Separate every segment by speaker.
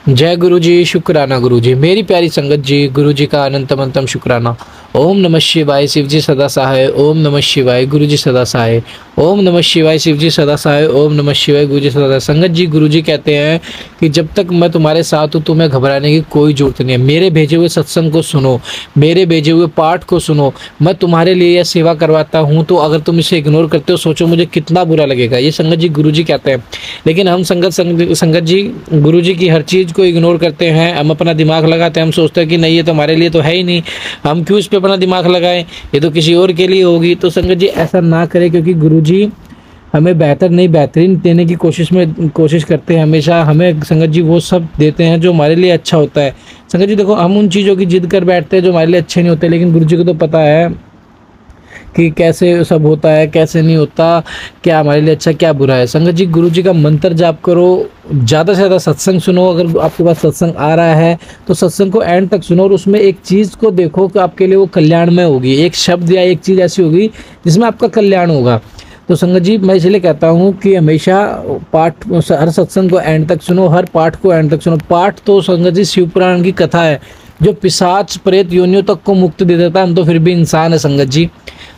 Speaker 1: जय गुरु जी, शुक्राना गुरु जी। मेरी प्यारी संगत जी, गुरु जी का अनंतम अनंतम शुक्राना। ओम नमः शिवाय, शिव जी सदा सहाय। ओम नमः शिवाय, गुरु जी सदा सहाय। ओम नमः शिवाय, शिव जी सदा सहाय। ओम नमः शिवाय, गुरु जी सदा सहाय। संगत जी, गुरु जी कहते हैं कि जब तक मैं तुम्हारे साथ हूँ तुम्हें घबराने की कोई जरूरत नहीं है। मेरे भेजे हुए सत्संग को सुनो, मेरे भेजे हुए पाठ को सुनो। मैं तुम्हारे लिए यह सेवा करवाता हूँ, तो अगर तुम इसे इग्नोर करते हो सोचो मुझे कितना बुरा लगेगा। ये संगत जी गुरु जी कहते हैं। लेकिन हम संगत जी गुरु जी की हर चीज़ को इग्नोर करते हैं। हम अपना दिमाग लगाते हैं, हम सोचते हैं कि नहीं ये तो हमारे लिए तो है ही नहीं, हम क्यों इस पे अपना दिमाग लगाएं, ये तो किसी और के लिए होगी। तो संगत जी ऐसा ना करें, क्योंकि गुरु जी हमें बेहतर नहीं बेहतरीन देने की कोशिश करते हैं। हमेशा हमें संगत जी वो सब देते हैं जो हमारे लिए अच्छा होता है। संगत जी देखो, हम उन चीज़ों की जिद कर बैठते हैं जो हमारे लिए अच्छे नहीं होते, लेकिन गुरु जी को तो पता है कि कैसे सब होता है कैसे नहीं होता, क्या हमारे लिए अच्छा क्या बुरा है। संगत जी गुरु जी का मंत्र जाप करो, ज़्यादा से ज़्यादा सत्संग सुनो। अगर आपके पास सत्संग आ रहा है तो सत्संग को एंड तक सुनो, और उसमें एक चीज़ को देखो कि आपके लिए वो कल्याणमय होगी। एक शब्द या एक चीज़ ऐसी होगी जिसमें आपका कल्याण होगा। तो संगत जी मैं इसलिए कहता हूँ कि हमेशा पाठ, हर सत्संग को एंड तक सुनो, हर पाठ को एंड तक सुनो। पाठ तो संगत जी शिव पुराण की कथा है जो पिशाच प्रेत योनियों तक को मुक्ति दे देता है। हम तो फिर भी इंसान है संगत जी।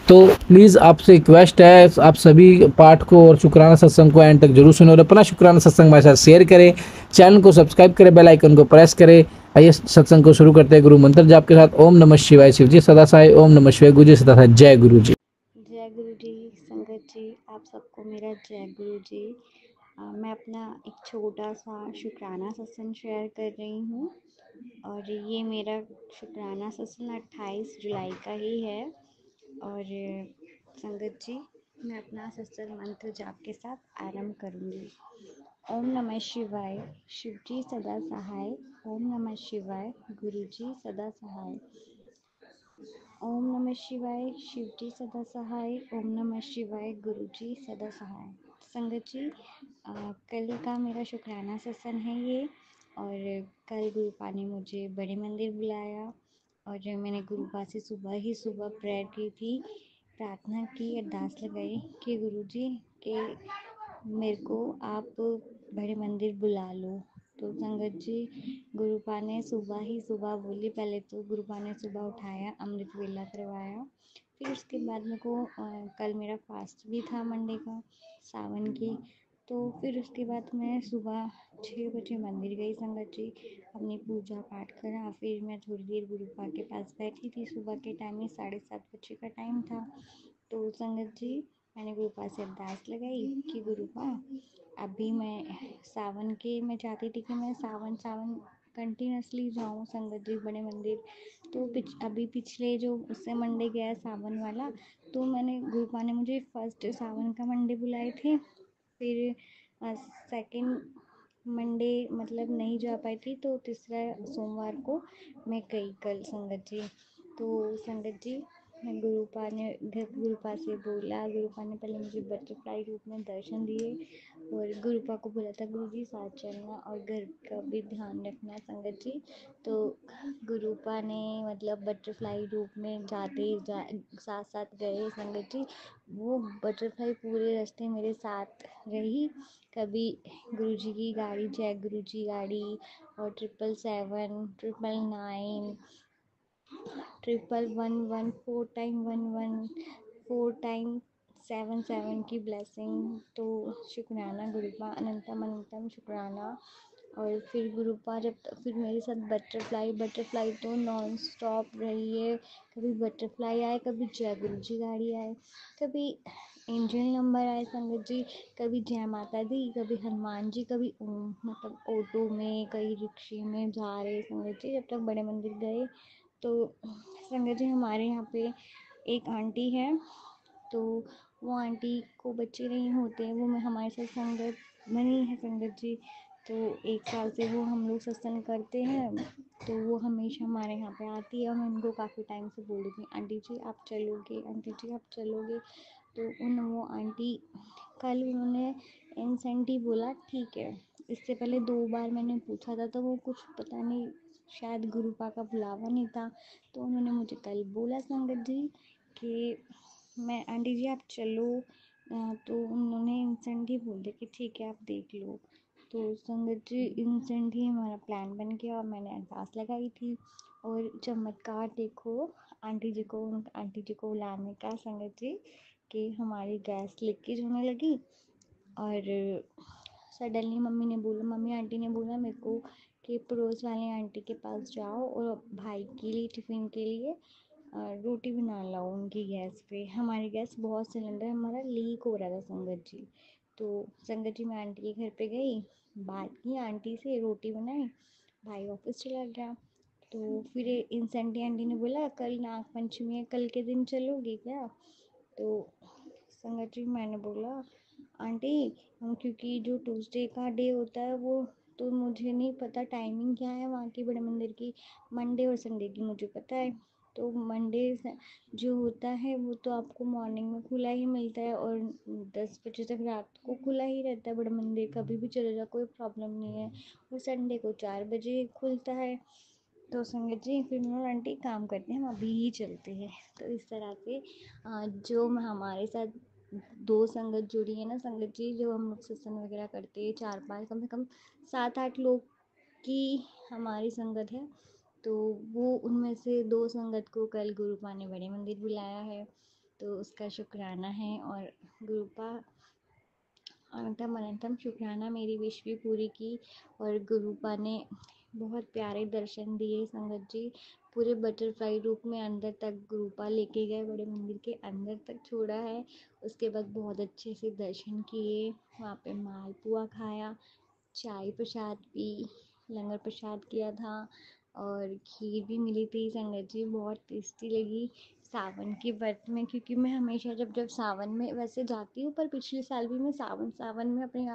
Speaker 1: तो प्लीज़ आपसे रिक्वेस्ट है, आप सभी पाठ को और शुक्राना सत्संग को एंड तक जरूर सुनो, और अपना शुक्राना सत्संग हमारे साथ शेयर करें, चैनल को सब्सक्राइब करें, बेल आइकन को प्रेस करें। आइए सत्संग को शुरू करते हैं गुरु मंत्र जाप के साथ। ओम नमः शिवाय, शिव जी सदा सहाय। ओम नमः शिवाय, गुरु जी सदा सहाय। जय गुरु जी।
Speaker 2: जय गुरु जी। संगत जी, आप सबको मेरा जय गुरु जी। मैं अपना एक छोटा सा शुक्राना सत्संग शेयर कर रही हूँ, और ये मेरा शुक्राना सत्संग 28 जुलाई का ही है। और संगत जी, मैं अपना सत्संग मंत्र जाप के साथ आरंभ करूँगी। ओम नमः शिवाय, शिव जी सदा सहाय। ओम नमः शिवाय, गुरु जी सदा सहाय। ओम नमः शिवाय, शिव जी सदा सहाय। ओम नमः शिवाय, गुरु जी सदा सहाय। संगत जी, कल का मेरा शुक्राना सत्संग है ये। और कल गुरुपा ने मुझे बड़े मंदिर बुलाया, और मैंने गुरुपा से सुबह प्रेयर की थी, प्रार्थना की, अरदास लगाई कि गुरु जी के मेरे को आप बड़े मंदिर बुला लो। तो संगत जी, गुरुपा ने सुबह बोली। पहले तो गुरुपा ने सुबह उठाया, अमृत वेला करवाया। फिर उसके बाद मेरे को कल मेरा फास्ट भी था मंडे का, सावन की। तो फिर उसके बाद मैं सुबह 6 बजे मंदिर गई संगत जी, अपनी पूजा पाठ करा। फिर मैं थोड़ी देर गुरुपा के पास बैठी थी। सुबह के टाइम में 7:30 बजे का टाइम था। तो संगत जी, मैंने गुरुपा से अरदास लगाई कि गुरुपा, अभी मैं मैं चाहती थी कि मैं सावन सावन कंटिन्यूसली जाऊँ संगत जी बड़े मंदिर। तो अभी पिछले जो उससे मंडे गया है सावन वाला, तो मैंने गुरुपा ने मुझे फर्स्ट सावन का मंडे बुलाए थे। फिर सेकंड मंडे मतलब नहीं जा पाई थी, तो तीसरा सोमवार को मैं गई कल संगत जी। तो संगत जी, मैं गुरुपा से बोला। गुरुपा ने पहले मुझे बटरफ्लाई रूप में दर्शन दिए, और गुरुपा को बोला था गुरु जी साथ चलना और घर का भी ध्यान रखना संगत जी। तो गुरुपा ने मतलब बटरफ्लाई रूप में साथ साथ गए संगत जी। वो बटरफ्लाई पूरे रास्ते मेरे साथ रही। कभी गुरुजी की गाड़ी, जय गुरुजी गाड़ी, और 777, 999, 1111, 4 टाइम 11, 4 टाइम 7 की ब्लेसिंग। तो शुक्राना गुरुपा, अनंतम अनंतम शुक्राना। और फिर गुरुपा फिर मेरे साथ बटरफ्लाई तो नॉन स्टॉप रही है। कभी बटरफ्लाई आए, कभी जय गुरु जी गाड़ी आए, कभी एंजल नंबर आए संगत जी, कभी जय माता दी, कभी हनुमान जी, कभी मतलब ऑटो में, कहीं रिक्शे में जा रहे संगत जी, जब तक बड़े मंदिर गए। तो संगत जी, हमारे यहाँ पे एक आंटी है, तो वो आंटी को बच्चे नहीं होते, वो हमारे साथ संगत बनी है संगत जी। तो 1 साल से वो हम लोग सत्संग करते हैं, तो वो हमेशा हमारे यहाँ पे आती है। और मैं उनको काफ़ी टाइम से बोल रही थी, आंटी जी आप चलोगे, आंटी जी आप चलोगे। तो वो आंटी कल उन्होंने इंसेंटिव बोला, ठीक है। इससे पहले 2 बार मैंने पूछा था, तो वो कुछ पता नहीं, शायद गुरुपा का बुलावा नहीं था। तो उन्होंने मुझे कल बोला संगत जी कि मैं आंटी जी आप चलो। तो उन्होंने इंस्टेंटली बोल दिया कि ठीक है आप देख लो। तो संगत जी इंस्टेंट ही हमारा प्लान बन गया और मैंने अरदास लगाई थी। और चमत्कार देखो, आंटी जी को बुलाने का संगत जी कि हमारी गैस लीकेज होने लगी। और सडनली मम्मी आंटी ने बोला मेरे को कि पड़ोस वाले आंटी के पास जाओ और भाई के लिए टिफ़िन के लिए रोटी बना लाओ उनकी गैस पे। हमारी गैस बहुत सिलेंडर हमारा लीक हो रहा था संगत जी। तो संगत जी मैं आंटी के घर पे गई, बात की आंटी से, रोटी बनाई, भाई ऑफिस चला गया। तो फिर इंसेंटी आंटी ने बोला कल नाग पंचमी है, कल के दिन चलोगी क्या? तो संगत जी मैंने बोला आंटी क्योंकि जो ट्यूसडे का डे होता है वो तो मुझे नहीं पता टाइमिंग क्या है वहाँ की बड़े मंदिर की, मंडे और संडे की मुझे पता है। तो मंडे जो होता है वो तो आपको मॉर्निंग में खुला ही मिलता है और 10 बजे तक रात को खुला ही रहता है बड़ा मंदिर, कभी भी चले जाओ कोई प्रॉब्लम नहीं है। और संडे को 4 बजे खुलता है। तो संगत जी फिर मैं आंटी काम करते हैं हम अभी ही चलते हैं। तो इस तरह से जो हमारे साथ 2 संगत जुड़ी है ना संगत जी, जो हम लोग सत्संग वगैरह करते हैं 4-5 कम से कम 7-8 लोग की हमारी संगत है। तो वो उनमें से 2 संगत को कल गुरुपा ने बड़े मंदिर बुलाया है, तो उसका शुक्राना है। और गुरुपा अनंतम अनंतम शुक्राना मेरी विश भी पूरी की। और गुरुपा ने बहुत प्यारे दर्शन दिए संगत जी, पूरे बटरफ्लाई रूप में अंदर तक गुरुपा लेके गए, बड़े मंदिर के अंदर तक छोड़ा है। उसके बाद बहुत अच्छे से दर्शन किए, वहाँ पे मालपुआ खाया, चाय प्रसाद पी, लंगर प्रसाद किया था और खीर भी मिली थी संगत जी, बहुत टेस्टी लगी। सावन के व्रत में, क्योंकि मैं हमेशा जब सावन में वैसे जाती हूँ, पर पिछले साल भी मैं सावन में अपने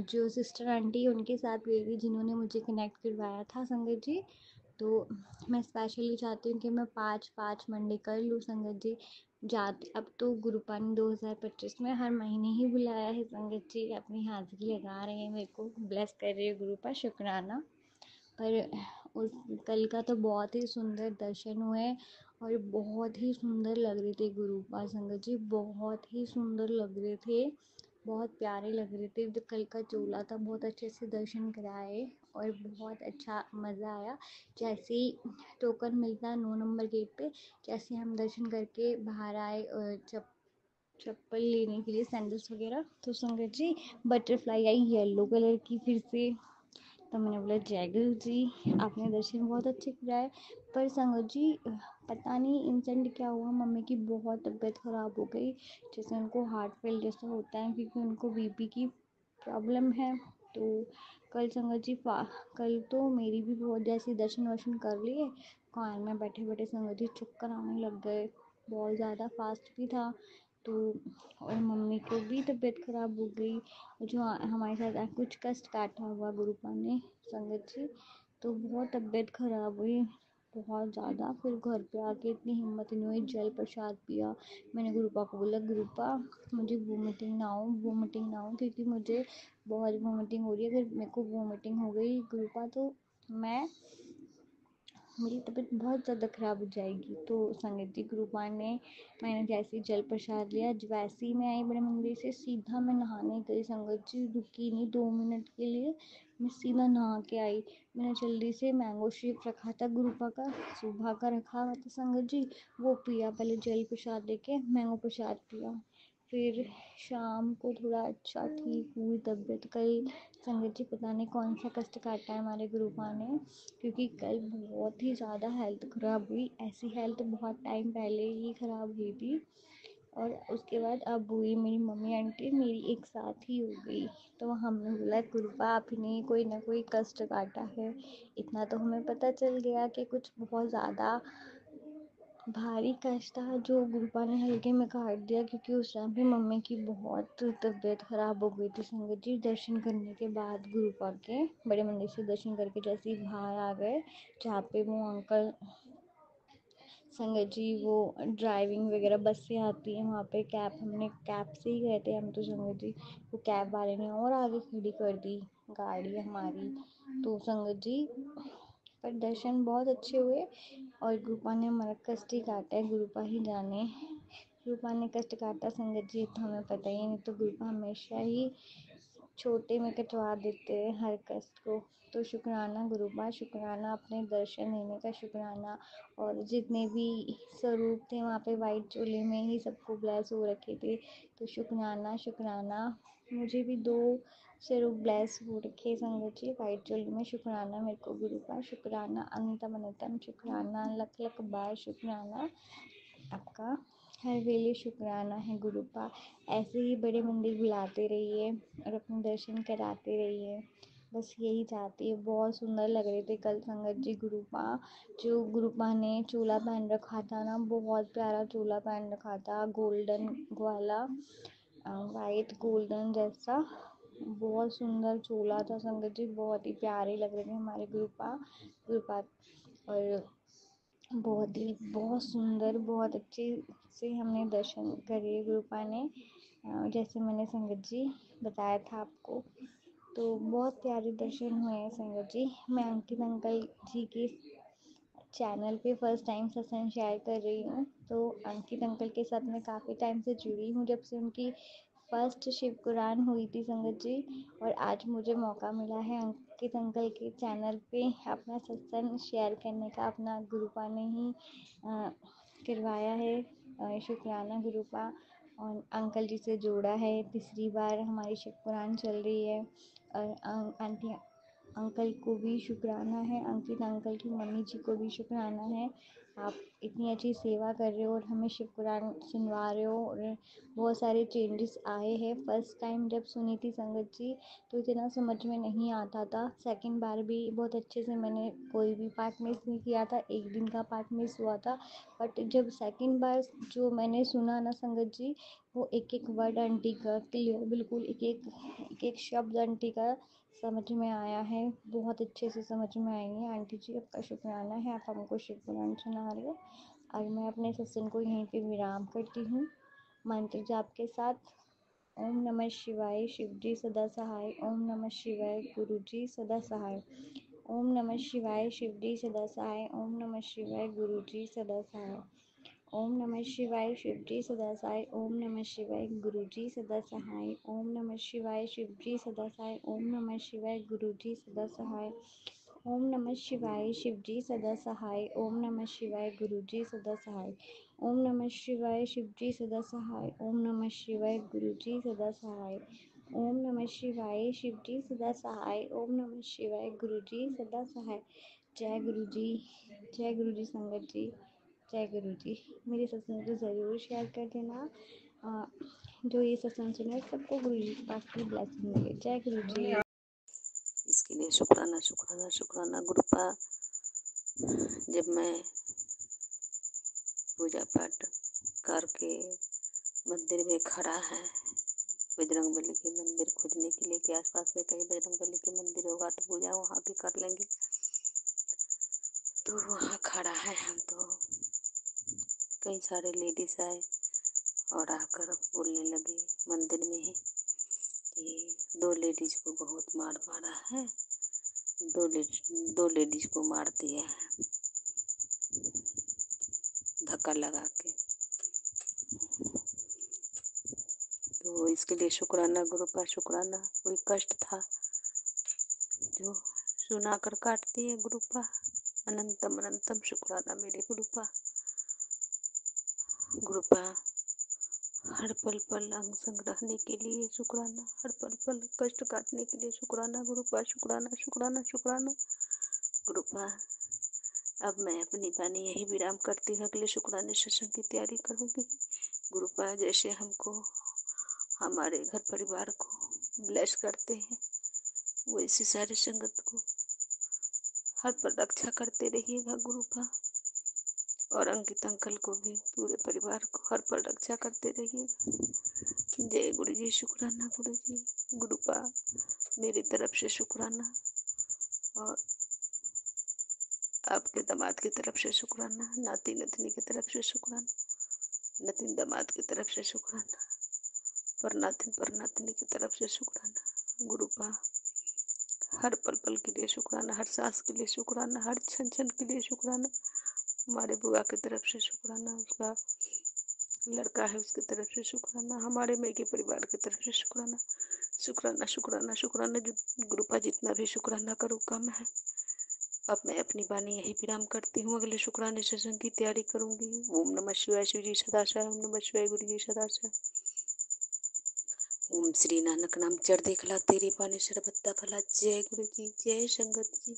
Speaker 2: जो सिस्टर आंटी उनके साथ गई थी जिन्होंने मुझे कनेक्ट करवाया था संगत जी। तो मैं स्पेशली चाहती हूँ कि मैं 5-5 मंडे कर लूँ संगत जी। जाते अब तो गुरुपा ने 2025 में हर महीने ही बुलाया है संगत जी, अपनी हाजिरी लगा रहे हैं, मेरे को ब्लेस कर रहे हैं गुरुपा, शुक्राना। पर उस कल का तो बहुत ही सुंदर दर्शन हुए और बहुत ही सुंदर लग रहे थे गुरुपा संगत जी, बहुत ही सुंदर लग रहे थे, बहुत प्यारे लग रहे थे। जो कल का चोला था बहुत अच्छे से दर्शन कराए और बहुत अच्छा मज़ा आया। जैसे ही टोकन मिलता 9 नंबर गेट पे, जैसे हम दर्शन करके बाहर आए चप्पल लेने के लिए सैंडल्स वगैरह, तो संगत जी बटरफ्लाई आई येलो कलर की फिर से। तो मैंने बोला जय गुरु जी, आपने दर्शन बहुत अच्छे कराए। पर संगत जी पता नहीं इंसिडेंट क्या हुआ, मम्मी की बहुत तबीयत ख़राब हो गई, जैसे उनको हार्ट फेल जैसा होता है क्योंकि उनको बीपी की प्रॉब्लम है। तो कल संगत जी कल तो मेरी भी बहुत जैसे दर्शन वर्शन कर लिए, कार में बैठे बैठे संगत जी चक्कर आने लग गए, बहुत ज़्यादा फास्ट भी था। तो और मम्मी को भी तबीयत ख़राब हो गई, जो हमारे साथ कुछ कष्ट काटा हुआ गुरुपा ने संगत जी, तो बहुत तबीयत ख़राब हुई बहुत ज़्यादा। फिर घर पे आके इतनी हिम्मत नहीं हुई, जल प्रसाद पिया। मैंने गुरुपा को बोला गुरुपा मुझे वोमिटिंग ना हो क्योंकि मुझे बहुत वोमिटिंग हो रही है, अगर मेरे को वोमिटिंग हो गई गुरुपा तो मैं मेरी तबीयत बहुत ज़्यादा ख़राब हो जाएगी। तो संगत जी गुरुपा ने, मैंने जैसे ही जल प्रसाद लिया, वैसे ही मैं आई बड़े मंदिर से, सीधा मैं नहाने गई संगत जी, रुकी नहीं 2 मिनट के लिए, मैं सीधा नहा के आई। मैंने जल्दी से मैंगो शेक रखा था गुरुपा का, सुबह का रखा हुआ था संगत जी, वो पिया, पहले जल प्रसाद लेके मैंगो प्रसाद पिया। फिर शाम को थोड़ा अच्छा ठीक हुई तबीयत। कल संगत जी पता नहीं कौन सा कष्ट काटा है हमारे गुरुपा ने, क्योंकि कल बहुत ही ज़्यादा हेल्थ ख़राब हुई, ऐसी हेल्थ बहुत टाइम पहले ही ख़राब हुई थी और उसके बाद अब हुई। मेरी मम्मी आंटी मेरी एक साथ ही हो गई। तो हमने बोला गुरुपा आपने कोई ना कोई कष्ट काटा है, इतना तो हमें पता चल गया कि कुछ बहुत ज़्यादा भारी कष्ट था जो गुरुपा ने हल्के में काट दिया, क्योंकि उस टाइम पे मम्मी की बहुत तबीयत ख़राब हो गई थी संगत जी। दर्शन करने के बाद गुरुपा के बड़े मंदिर से दर्शन करके जैसे ही बाहर आ गए, जहाँ पे वो अंकल संगत जी वो ड्राइविंग वगैरह बस से आती है, वहाँ पे कैब, हमने कैब से ही गए थे हम तो संगत जी, वो कैब वाले ने और आगे खड़ी कर दी गाड़ी हमारी। तो संगत जी पर दर्शन बहुत अच्छे हुए और गुरुपा ने हमारा कष्ट ही काटा है, गुरुपा ही जाने गुरुपा ने कष्ट काटा संगत जी, तो हमें पता ही नहीं। तो गुरुपा हमेशा ही छोटे में कटवा देते हैं हर कष्ट को। तो शुक्राना गुरुपा, शुक्राना अपने दर्शन देने का, शुक्राना। और जितने भी स्वरूप थे वहाँ पे वाइट चोले में ही सबको ब्लेस हो रखे थे। तो शुक्राना शुक्राना, मुझे भी 2 स्वरूप ब्लेस हो रखे संगत जी वाइट चोले में। शुक्राना मेरे को गुरुपा, शुक्राना अनंतम अनंतम, शुक्राना लख लख बार शुक्राना आपका। हर वेले शुक्राना है गुरुपा। ऐसे ही बड़े मंदिर बुलाते रहिए और अपने दर्शन कराते रहिए, बस यही चाहती है। बहुत सुंदर लग रहे थे कल संगत जी गुरुपा। जो गुरुपा ने चोला पहन रखा था ना, बहुत प्यारा चोला पहन रखा था, गोल्डन वाला, वाइट गोल्डन जैसा, बहुत सुंदर चोला था संगत जी। बहुत ही प्यारे लग रहे थे हमारे गुरुपा गुरुपा। और बहुत सुंदर, बहुत अच्छे से हमने दर्शन करे गुरुपा ने, जैसे मैंने संगत जी बताया था आपको। तो बहुत प्यारे दर्शन हुए हैं संगत जी। मैं अंकित अंकल जी के चैनल पे फर्स्ट टाइम सत्संग शेयर कर रही हूँ। तो अंकित अंकल के साथ मैं काफ़ी टाइम से जुड़ी हूँ, जब से उनकी फर्स्ट शिव कुरान हुई थी संगत जी। और आज मुझे मौका मिला है अंकित अंकल के चैनल पे अपना सत्संग शेयर करने का। अपना गुरुपा ने ही करवाया है। शुक्राना गुरुपा। और अंकल जी से जोड़ा है, तीसरी बार हमारी शिव कुरान चल रही है। और आंटी अंकल को भी शुक्राना है, अंकित अंकल की मम्मी जी को भी शुक्राना है। आप इतनी अच्छी सेवा कर रहे हो और हमें शिव कुरान सुनवा रहे हो। और बहुत सारे चेंजेस आए हैं। फर्स्ट टाइम जब सुनी थी संगत जी तो इतना समझ में नहीं आता था। सेकंड बार भी बहुत अच्छे से मैंने कोई भी पार्ट मिस नहीं किया था, एक दिन का पार्ट मिस हुआ था। बट जब सेकंड बार जो मैंने सुना ना संगत जी, वो एक एक वर्ड आंटी का क्लियर, बिल्कुल एक एक शब्द आंटी का समझ में आया है। बहुत अच्छे से समझ में आएंगे आंटी जी, आपका शुक्राना है, आप हमको शिव कुरान सुना रहे हो। और मैं अपने सत्संग को यहीं पे विराम करती हूँ मंत्र जाप के साथ। ओम नमः शिवाय, शिव जी सदा सहाय। ओम नमः शिवाय, गुरु जी सदा सहाय। ओम नमः शिवाय, शिव जी सदा सहाय। ओम नमः शिवाय, गुरु जी सदा सहाय। ओम नमः शिवाय, शिव जी सदा सहाय। ओम नमः शिवाय, गुरु जी सदा सहाय। ओम नमः शिवाय, शिव जी सदा सहाय। ओम नमः शिवाय, गुरु जी सदा सहाय। ओम नमः शिवाय, शिव जी सदा सहाय। ओम नमः शिवाय, गुरु जी सदा सहाय। ओम नमः शिवाय, शिव जी सदा सहाय। ओम नमः शिवाय, गुरु जी सदा सहाय। ओम नमः शिवाय, शिव जी सदा सहाय। ओम नमः शिवाय, गुरु जी सदा सहाय। जय गुरु जी, जय गुरु जी संगत जी, जय गुरु जी। मेरे सत्संग को ज़रूर शेयर कर देना। जो ये सत्संग सुने सबको गुरु जी के पास की ब्लेसिंग मिले। जय गुरु जी।
Speaker 3: इसके लिए शुक्राना शुक्राना शुक्राना गुरुपा। जब मैं पूजा पाठ करके मंदिर में खड़ा है, बजरंगबली के मंदिर खोजने के लिए कि आसपास में कहीं बजरंगबली के मंदिर होगा तो पूजा वहाँ भी कर लेंगे। तो वहाँ खड़ा है हम, तो कई सारे लेडीज आए और आकर बोलने लगे मंदिर में ही कि 2 लेडीज को बहुत मार मारा है, 2 लेडीज को मार दिया है धक्का लगा के। तो इसके लिए शुक्राना गुरुपा, शुक्राना। कोई कष्ट था जो सुनाकर काट दिए गुरुपा, अनंतम अनंतम शुक्राना मेरे गुरुपा। गुरुपा हर पल पल अंग संग रहने के लिए शुक्राना, हर पल पल कष्ट काटने के लिए शुक्राना गुरुपा, शुक्राना शुक्राना शुक्राना गुरुपा। अब मैं अपनी वाणी यही विराम करती हूँ, अगले शुक्राने सत्संग की तैयारी करूँगी गुरुपा। जैसे हमको हमारे घर परिवार को ब्लेस करते हैं, वैसे सारे संगत को हर पल रक्षा करते रहिएगा गुरुपा। और अंकित अंकल को भी, पूरे परिवार को हर पल रक्षा करते रहिएगा। जय गुरु जी, शुक्राना गुरु जी। गुरुपा मेरी तरफ से शुक्राना, और आपके दामाद की तरफ से शुक्राना, नाती नतनी की तरफ से शुक्राना, नतीन दामाद की तरफ से शुक्राना, पर नातिन पर नातनी की तरफ से शुक्राना गुरुपा। हर पल पल के लिए शुक्राना, हर सांस के लिए शुक्राना, हर क्षण क्षण के लिए शुक्राना। हमारे बुआ की तरफ से शुक्राना, उसका लड़का है उसकी तरफ से शुक्राना, हमारे मैके परिवार की तरफ से शुक्राना। शुक्राना शुक्राना शुक्राना। गुरु पा जितना भी शुक्राना करो कम है। अब मैं अपनी वाणी यही विराम करती हूँ। अगले शुक्राने सेशन की तैयारी करूंगी। ओम नमः शिवाय। शिव जी सदा सहाय। ओम नमः शिवाय। गुरु जी सदा सहाय। ओम श्री नानक नाम चढ़ देखला तेरे पाने शरबत्ता फला। जय गुरु जी, जय संगत जी।